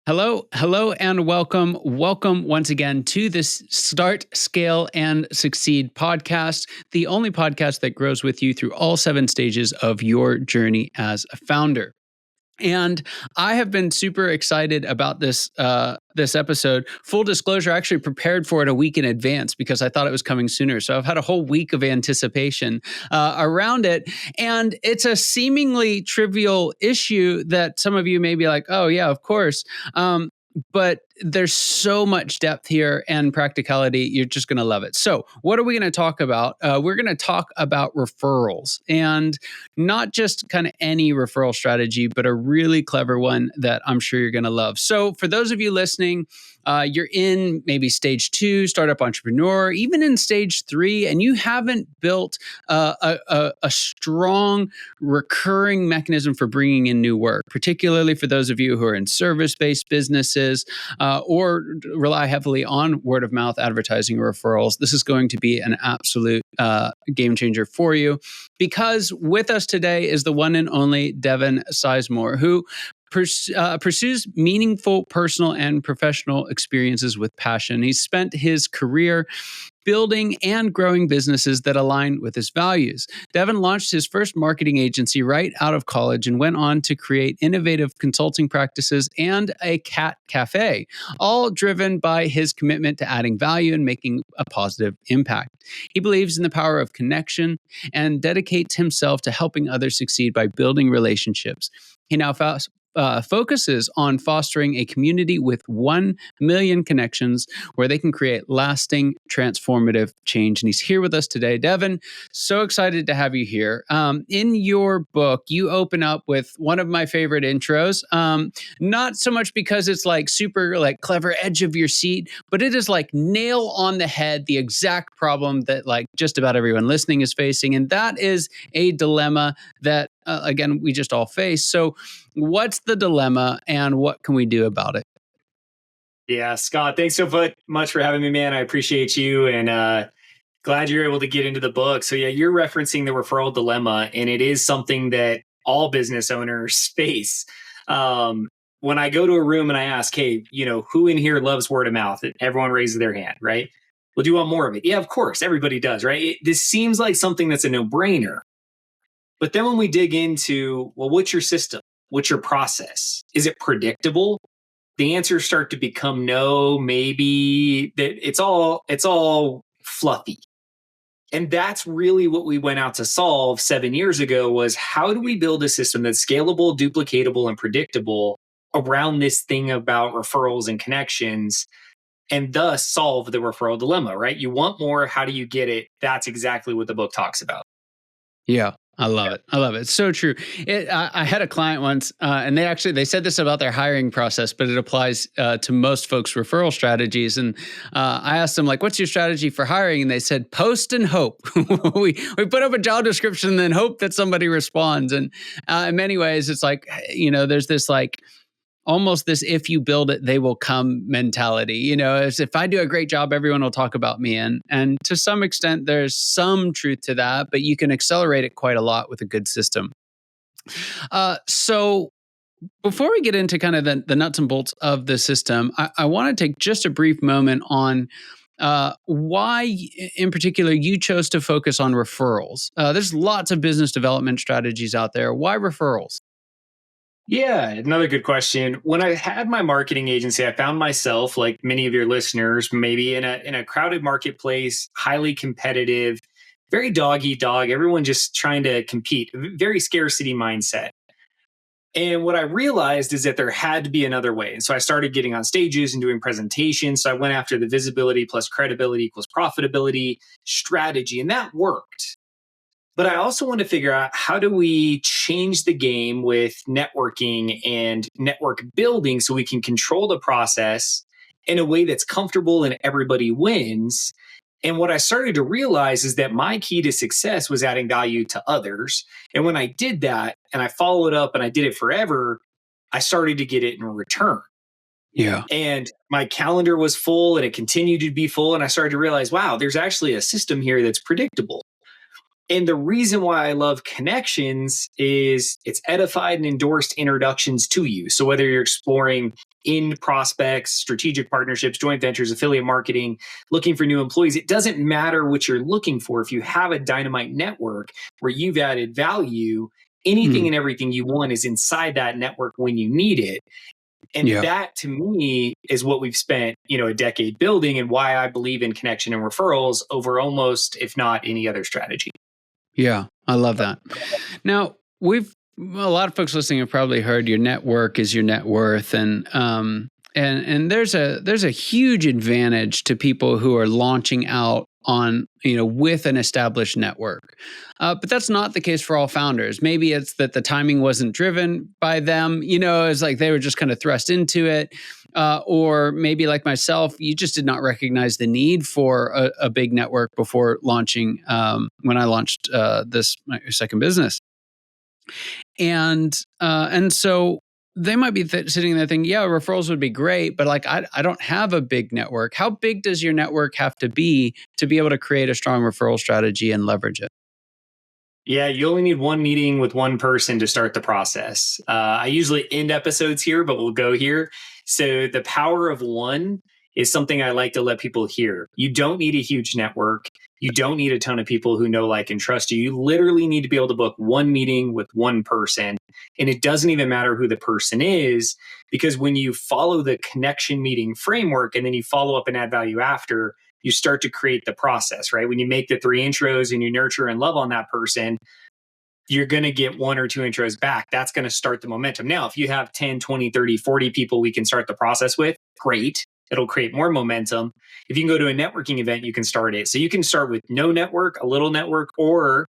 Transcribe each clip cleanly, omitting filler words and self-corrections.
Hello, and welcome. Welcome once again to this Start, Scale, and Succeed podcast, the only podcast that grows with you through all 7 stages of your journey as a founder. And I have been super excited about this episode. Full disclosure, I actually prepared for it a week in advance because I thought it was coming sooner. So I've had a whole week of anticipation around it. And it's a seemingly trivial issue that some of you may be like, oh, yeah, of course. But there's so much depth here and practicality. You're just going to love it. So what are we going to talk about? We're going to talk about referrals, and not just kind of any referral strategy, but a really clever one that I'm sure you're going to love. So for those of you listening, you're in maybe stage 2, startup entrepreneur, even in stage 3, and you haven't built a strong recurring mechanism for bringing in new work, particularly for those of you who are in service-based businesses or rely heavily on word of mouth advertising or referrals. This is going to be an absolute game changer for you, because with us today is the one and only Devin Sizemore, who pursues meaningful personal and professional experiences with passion. He's spent his career building and growing businesses that align with his values. Devin launched his first marketing agency right out of college and went on to create innovative consulting practices and a cat cafe, all driven by his commitment to adding value and making a positive impact. He believes in the power of connection and dedicates himself to helping others succeed by building relationships. He now focuses on fostering a community with 1 million connections where they can create lasting, transformative change. And he's here with us today. Devin, so excited to have you here. In your book, you open up with one of my favorite intros, not so much because it's like super like clever edge of your seat, but it is like nail on the head, the exact problem that like just about everyone listening is facing. And that is a dilemma that, again, we just all face. So what's the dilemma and what can we do about it? Yeah, Scott, thanks so much for having me, man. I appreciate you, and glad you're able to get into the book. So yeah, you're referencing the referral dilemma, and it is something that all business owners face. When I go to a room and I ask, hey, who in here loves word of mouth? Everyone raises their hand, right? Well, do you want more of it? Yeah, of course, everybody does, right? This seems like something that's a no-brainer. But then when we dig into, well, what's your system? What's your process? Is it predictable? The answers start to become no, maybe. That it's all fluffy. And that's really what we went out to solve 7 years ago, was how do we build a system that's scalable, duplicatable, and predictable around this thing about referrals and connections, and thus solve the referral dilemma, right? You want more, how do you get it? That's exactly what the book talks about. Yeah. I love it. I love it. It's so true. I had a client once, and they said this about their hiring process, but it applies to most folks' referral strategies. And I asked them, like, what's your strategy for hiring? And they said, post and hope. we put up a job description and then hope that somebody responds. And in many ways, it's like, there's this like, almost this if you build it, they will come mentality. As if I do a great job, everyone will talk about me. And to some extent, there's some truth to that, but you can accelerate it quite a lot with a good system. So before we get into kind of the nuts and bolts of the system, I want to take just a brief moment on why in particular you chose to focus on referrals. There's lots of business development strategies out there. Why referrals? Yeah, another good question. When I had my marketing agency, I found myself, like many of your listeners, maybe in a crowded marketplace, highly competitive, very dog eat dog, everyone just trying to compete, very scarcity mindset. And what I realized is that there had to be another way. And so I started getting on stages and doing presentations. So I went after the visibility plus credibility equals profitability strategy, and that worked. But I also want to figure out, how do we change the game with networking and network building so we can control the process in a way that's comfortable and everybody wins. And what I started to realize is that my key to success was adding value to others. And when I did that and I followed up and I did it forever, I started to get it in return. Yeah. And my calendar was full and it continued to be full. And I started to realize, wow, there's actually a system here that's predictable. And the reason why I love connections is it's edified and endorsed introductions to you. So whether you're exploring in prospects, strategic partnerships, joint ventures, affiliate marketing, looking for new employees. It doesn't matter what you're looking for. If you have a dynamite network where you've added value, anything and everything you want is inside that network when you need it. And that to me is what we've spent, a decade building, and why I believe in connection and referrals over almost, if not any other strategy. Yeah, I love that. Now, a lot of folks listening have probably heard your network is your net worth, and there's a huge advantage to people who are launching out on with an established network, but that's not the case for all founders. Maybe it's that the timing wasn't driven by them. It's like they were just kind of thrust into it, or maybe like myself, you just did not recognize the need for a big network before launching. When I launched my second business. And so they might be sitting there thinking, yeah, referrals would be great, but like I don't have a big network. How big does your network have to be able to create a strong referral strategy and leverage it? Yeah, you only need one meeting with one person to start the process. I usually end episodes here, but we'll go here. So the power of one is something I like to let people hear. You don't need a huge network. You don't need a ton of people who know, like, and trust you. You literally need to be able to book one meeting with one person. And it doesn't even matter who the person is, because when you follow the connection meeting framework and then you follow up and add value after, you start to create the process, right? When you make the 3 intros and you nurture and love on that person, you're going to get 1 or 2 intros back. That's going to start the momentum. Now, if you have 10, 20, 30, 40 people we can start the process with, great. It'll create more momentum. If you can go to a networking event, you can start it. So you can start with no network, a little network, or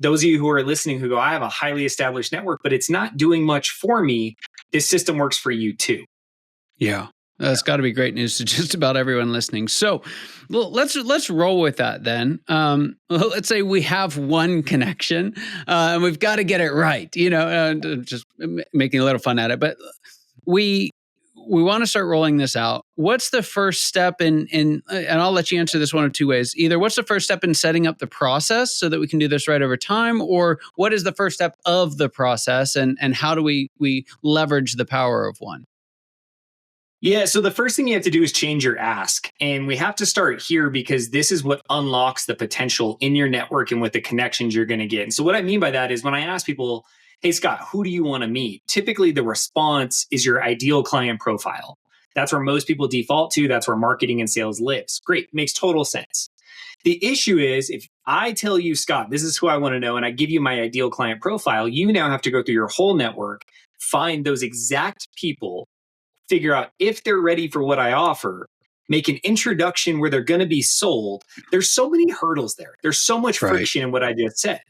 those of you who are listening who go, I have a highly established network, but it's not doing much for me. This system works for you too. Yeah. That's got to be great news to just about everyone listening. So let's roll with that then. Let's say we have one connection and we've got to get it right, just making a little fun at it. But we want to start rolling this out. What's the first step and I'll let you answer this one of 2 ways. Either what's the first step in setting up the process so that we can do this right over time, or what is the first step of the process and how do we leverage the power of one? Yeah, so the first thing you have to do is change your ask. And we have to start here because this is what unlocks the potential in your network and with the connections you're going to get. And so what I mean by that is when I ask people, hey, Scott, who do you want to meet? Typically, the response is your ideal client profile. That's where most people default to. That's where marketing and sales lives. Great, makes total sense. The issue is if I tell you, Scott, this is who I want to know, and I give you my ideal client profile, you now have to go through your whole network, find those exact people, figure out if they're ready for what I offer, make an introduction where they're going to be sold. There's so many hurdles there. There's so much friction in what I just said.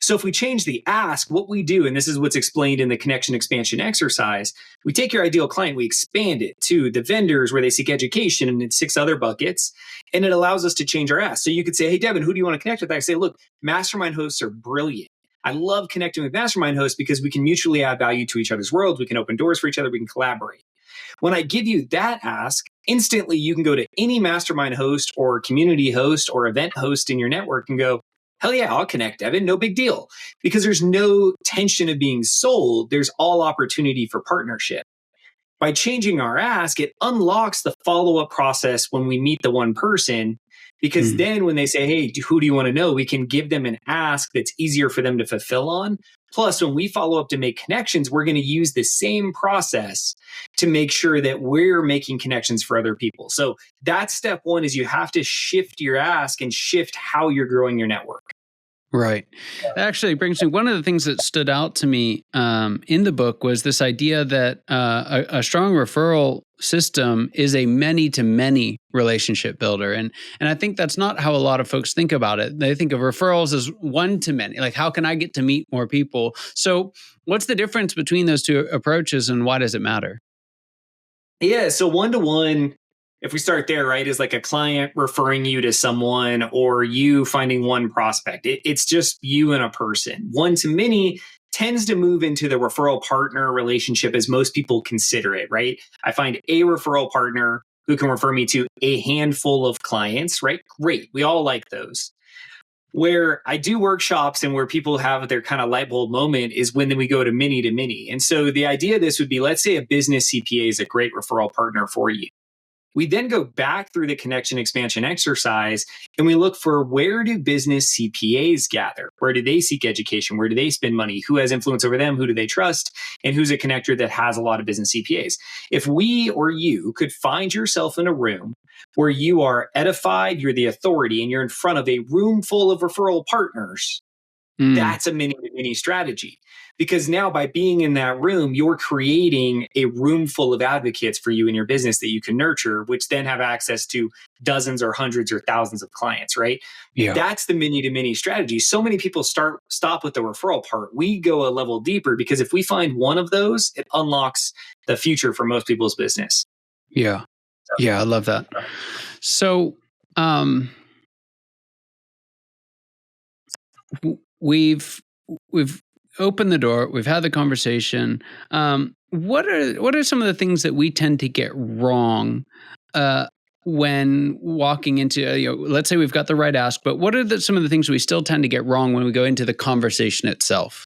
So if we change the ask, what we do, and this is what's explained in the connection expansion exercise, we take your ideal client, we expand it to the vendors where they seek education and 6 other buckets, and it allows us to change our ask. So you could say, hey, Devin, who do you want to connect with? I say, look, mastermind hosts are brilliant. I love connecting with mastermind hosts because we can mutually add value to each other's worlds. We can open doors for each other. We can collaborate. When I give you that ask, instantly you can go to any mastermind host or community host or event host in your network and go, hell yeah, I'll connect, Devin. No big deal. Because there's no tension of being sold. There's all opportunity for partnership. By changing our ask, it unlocks the follow-up process when we meet the one person. Because then when they say, hey, who do you want to know? We can give them an ask that's easier for them to fulfill on. Plus, when we follow up to make connections, we're going to use the same process to make sure that we're making connections for other people. So that's step 1 is you have to shift your ask and shift how you're growing your network. Right. That actually brings me, one of the things that stood out to me in the book was this idea that a strong referral system is a many-to-many relationship builder. And I think that's not how a lot of folks think about it. They think of referrals as one-to-many, like how can I get to meet more people? So what's the difference between those 2 approaches and why does it matter? Yeah, so one-to-one, if we start there, right, is like a client referring you to someone or you finding one prospect. It's just you and a person. One-to-many tends to move into the referral partner relationship as most people consider it, right? I find a referral partner who can refer me to a handful of clients, right? Great. We all like those. Where I do workshops and where people have their kind of light bulb moment is when we go to many to many. And so the idea of this would be, let's say a business CPA is a great referral partner for you. We then go back through the connection expansion exercise and we look for, where do business CPAs gather? Where do they seek education? Where do they spend money? Who has influence over them? Who do they trust? And who's a connector that has a lot of business CPAs? If we or you could find yourself in a room where you are edified, you're the authority, and you're in front of a room full of referral partners, that's a mini to many strategy. Because now, by being in that room, you're creating a room full of advocates for you and your business that you can nurture, which then have access to dozens or hundreds or thousands of clients, right? Yeah. That's the many to many strategy. So many people stop with the referral part. We go a level deeper because if we find one of those, it unlocks the future for most people's business. Yeah. Yeah, I love that. So, we've opened the door. We've had the conversation. What are some of the things that we tend to get wrong when walking into? Let's say we've got the right ask, but what are some of the things we still tend to get wrong when we go into the conversation itself?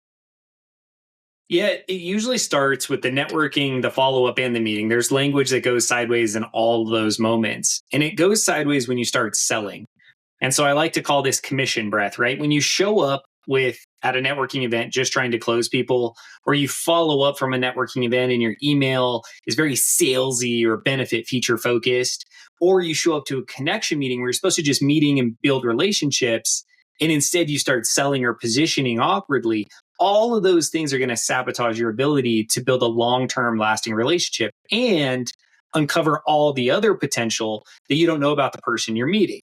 Yeah, it usually starts with the networking, the follow up, and the meeting. There's language that goes sideways in all of those moments, and it goes sideways when you start selling. And so I like to call this commission breath, right? When you show up at a networking event just trying to close people, or you follow up from a networking event and your email is very salesy or benefit feature focused, or you show up to a connection meeting where you're supposed to just meeting and build relationships, and instead you start selling or positioning awkwardly, all of those things are going to sabotage your ability to build a long-term lasting relationship and uncover all the other potential that you don't know about the person you're meeting.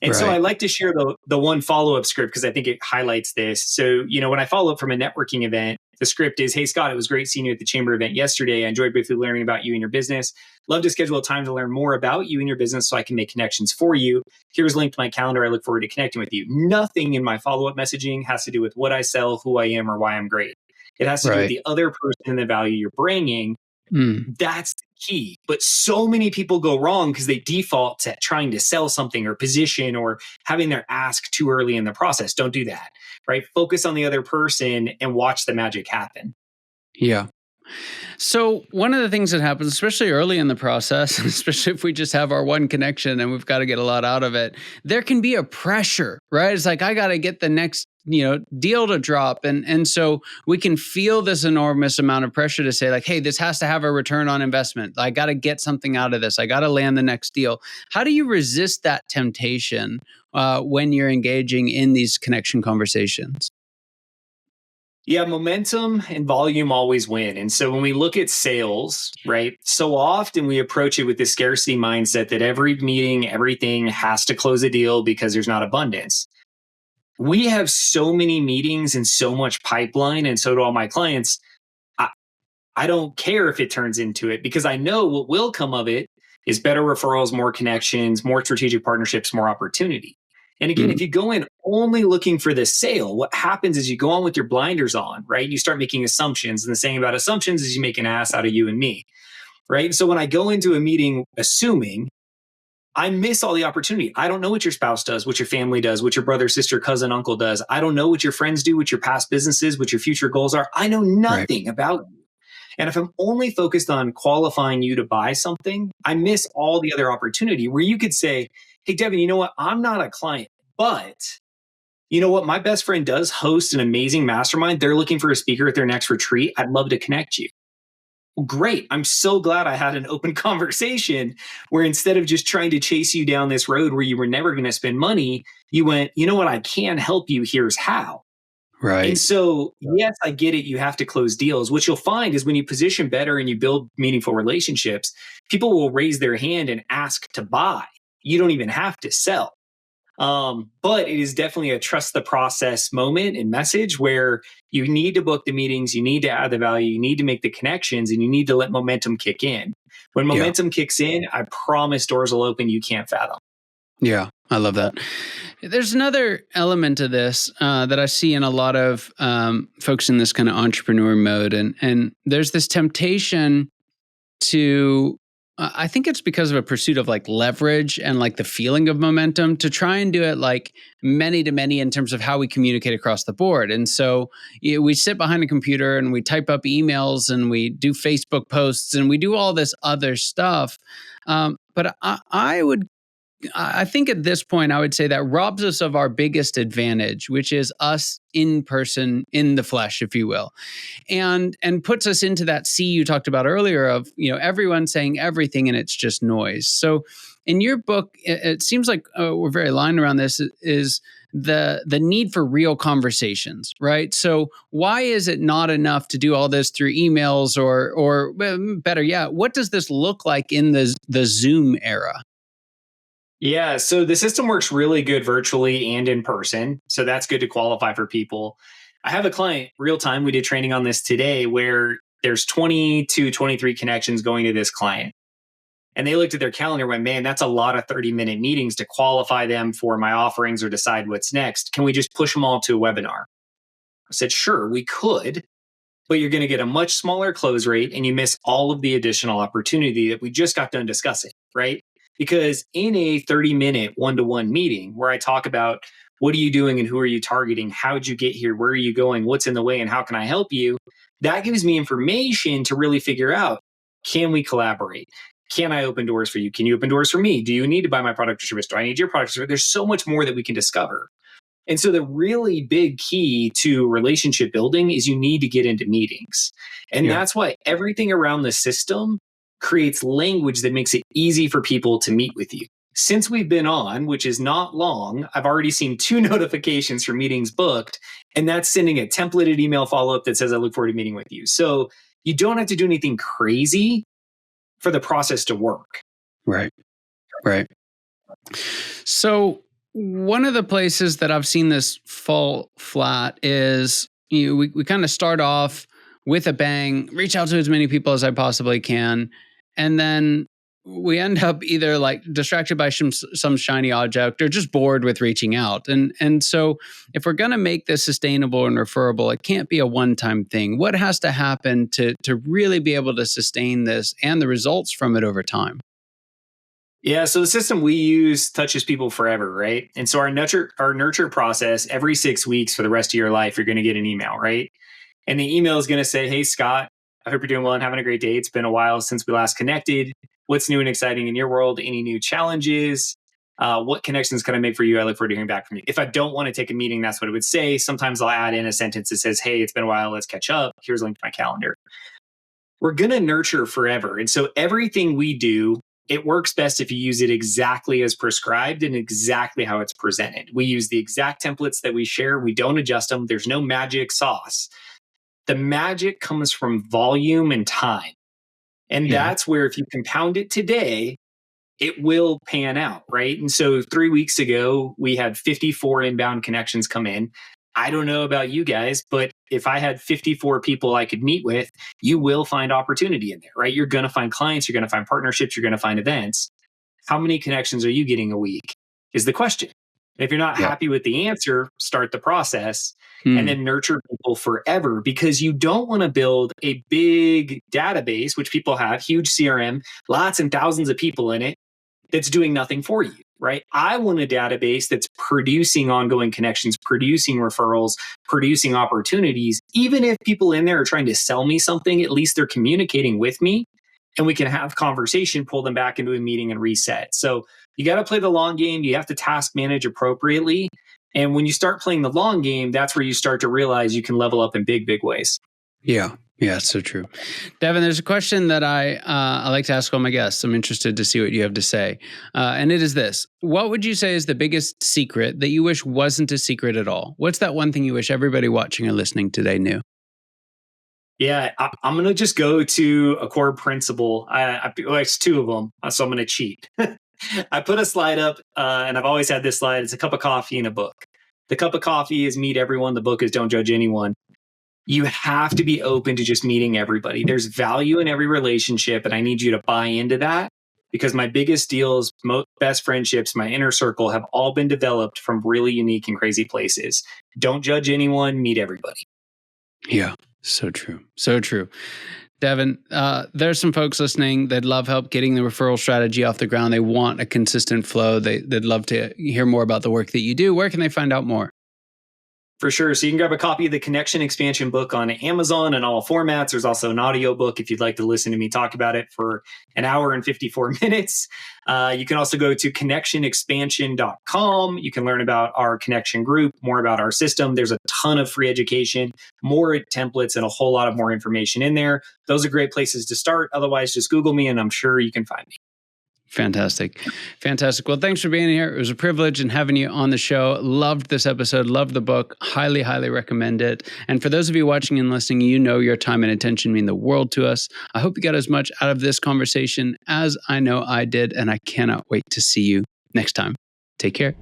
And so I like to share the one follow-up script because I think it highlights this. So, when I follow up from a networking event, the script is, "Hey, Scott, it was great seeing you at the chamber event yesterday. I enjoyed briefly learning about you and your business. Love to schedule a time to learn more about you and your business so I can make connections for you. Here's a link to my calendar. I look forward to connecting with you." Nothing in my follow-up messaging has to do with what I sell, who I am, or why I'm great. It has to do with the other person and the value you're bringing. That's the key. But so many people go wrong because they default to trying to sell something or position or having their ask too early in the process. Don't do that, right? Focus on the other person and watch the magic happen. Yeah. So one of the things that happens, especially early in the process, especially if we just have our one connection and we've got to get a lot out of it, there can be a pressure, right? It's like, I got to get the next, deal to drop. And so we can feel this enormous amount of pressure to say like, hey, this has to have a return on investment. I got to get something out of this. I got to land the next deal. How do you resist that temptation when you're engaging in these connection conversations? Yeah, momentum and volume always win. And so when we look at sales, right, so often we approach it with this scarcity mindset that every meeting, everything has to close a deal because there's not abundance. We have so many meetings and so much pipeline, and so do all my clients. I don't care if it turns into it because I know what will come of it is better referrals, more connections, more strategic partnerships, more opportunity. And again, if you go in only looking for the sale, what happens is you go on with your blinders on, right? You start making assumptions. And the saying about assumptions is you make an ass out of you and me, right? So when I go into a meeting assuming, I miss all the opportunity. I don't know what your spouse does, what your family does, what your brother, sister, cousin, uncle does. I don't know what your friends do, what your past businesses, what your future goals are. I know nothing about you. And if I'm only focused on qualifying you to buy something, I miss all the other opportunity where you could say, "Hey, Devin, you know what? I'm not a client, but you know what? My best friend does host an amazing mastermind. They're looking for a speaker at their next retreat. I'd love to connect you." Well, great. I'm so glad I had an open conversation where instead of just trying to chase you down this road where you were never going to spend money, you went, "You know what? I can help you. Here's how." And so, yes, I get it. You have to close deals. What you'll find is when you position better and you build meaningful relationships, people will raise their hand and ask to buy. You don't even have to sell. But it is definitely a trust the process moment and message where you need to book the meetings, you need to add the value, you need to make the connections, and you need to let momentum kick in. When momentum kicks in, I promise doors will open you can't fathom. Yeah, I love that. There's another element to this that I see in a lot of folks in this kind of entrepreneur mode. And there's this temptation to I think it's because of a pursuit of like leverage and like the feeling of momentum to try and do it like many to many in terms of how we communicate across the board. And so we sit behind a computer and we type up emails and we do Facebook posts and we do all this other stuff. I think at this point, I would say that robs us of our biggest advantage, which is us in person, in the flesh, if you will, and puts us into that sea you talked about earlier of everyone saying everything and it's just noise. So, in your book, it seems like we're very aligned around this. Is the need for real conversations, right? So, why is it not enough to do all this through emails, or better yet, what does this look like in the Zoom era? Yeah, so the system works really good virtually and in person. So that's good to qualify for people. I have a client real time. We did training on this today where there's 20 to 23 connections going to this client. And they looked at their calendar and went, man, that's a lot of 30-minute meetings to qualify them for my offerings or decide what's next. Can we just push them all to a webinar? I said, sure, we could, but you're going to get a much smaller close rate and you miss all of the additional opportunity that we just got done discussing, right? Because in a 30-minute one-to-one meeting where I talk about what are you doing and who are you targeting, how'd you get here, where are you going, what's in the way, and how can I help you, that gives me information to really figure out, can we collaborate? Can I open doors for you? Can you open doors for me? Do you need to buy my product or service? Do I need your product or service? There's so much more that we can discover. And so the really big key to relationship building is you need to get into meetings. And that's why everything around the system creates language that makes it easy for people to meet with you. Since we've been on, which is not long, I've already seen 2 notifications for meetings booked, and that's sending a templated email follow-up that says, I look forward to meeting with you. So you don't have to do anything crazy for the process to work. Right. Right. So one of the places that I've seen this fall flat is we kind of start off with a bang, reach out to as many people as I possibly can, and then we end up either like distracted by some shiny object or just bored with reaching out. And so if we're going to make this sustainable and referable, it can't be a one-time thing. What has to happen to really be able to sustain this and the results from it over time? Yeah, so the system we use touches people forever, right? And so our nurture process, every 6 weeks for the rest of your life, you're going to get an email, right? And the email is going to say, hey, Scott, I hope you're doing well and having a great day. It's been a while since we last connected. What's new and exciting in your world? Any new challenges? What connections can I make for you? I look forward to hearing back from you. If I don't want to take a meeting, that's what it would say. Sometimes I'll add in a sentence that says, hey, it's been a while. Let's catch up. Here's a link to my calendar. We're going to nurture forever. And so everything we do, it works best if you use it exactly as prescribed and exactly how it's presented. We use the exact templates that we share. We don't adjust them. There's no magic sauce. The magic comes from volume and time. And that's where if you compound it today, it will pan out, right? And so 3 weeks ago, we had 54 inbound connections come in. I don't know about you guys, but if I had 54 people I could meet with, you will find opportunity in there, right? You're going to find clients, you're going to find partnerships, you're going to find events. How many connections are you getting a week is the question. If you're not happy with the answer, start the process and then nurture people forever, because you don't want to build a big database, which people have, huge CRM, lots and thousands of people in it, that's doing nothing for you, right? I want a database that's producing ongoing connections, producing referrals, producing opportunities. Even if people in there are trying to sell me something, at least they're communicating with me and we can have conversation, pull them back into a meeting and reset. So you got to play the long game. You have to task manage appropriately. And when you start playing the long game, that's where you start to realize you can level up in big, big ways. Yeah. Yeah, it's so true. Devin, there's a question that I like to ask all my guests. I'm interested to see what you have to say. And it is this. What would you say is the biggest secret that you wish wasn't a secret at all? What's that one thing you wish everybody watching or listening today knew? Yeah, I'm going to just go to a core principle. Well, it's 2 of them, so I'm going to cheat. I put a slide up, and I've always had this slide. It's a cup of coffee and a book. The cup of coffee is meet everyone. The book is don't judge anyone. You have to be open to just meeting everybody. There's value in every relationship, and I need you to buy into that, because my biggest deals, best friendships, my inner circle have all been developed from really unique and crazy places. Don't judge anyone, meet everybody. Yeah, so true. So true. Devin, there's some folks listening that love help getting the referral strategy off the ground. They want a consistent flow. They'd love to hear more about the work that you do. Where can they find out more? For sure. So you can grab a copy of the Connection Expansion book on Amazon in all formats. There's also an audio book if you'd like to listen to me talk about it for an hour and 54 minutes. You can also go to connectionexpansion.com. You can learn about our connection group, more about our system. There's a ton of free education, more templates, and a whole lot of more information in there. Those are great places to start. Otherwise, just Google me and I'm sure you can find me. Fantastic. Fantastic. Well, thanks for being here. It was a privilege and having you on the show. Loved this episode. Loved the book. Highly, highly recommend it. And for those of you watching and listening, you know your time and attention mean the world to us. I hope you got as much out of this conversation as I know I did, and I cannot wait to see you next time. Take care.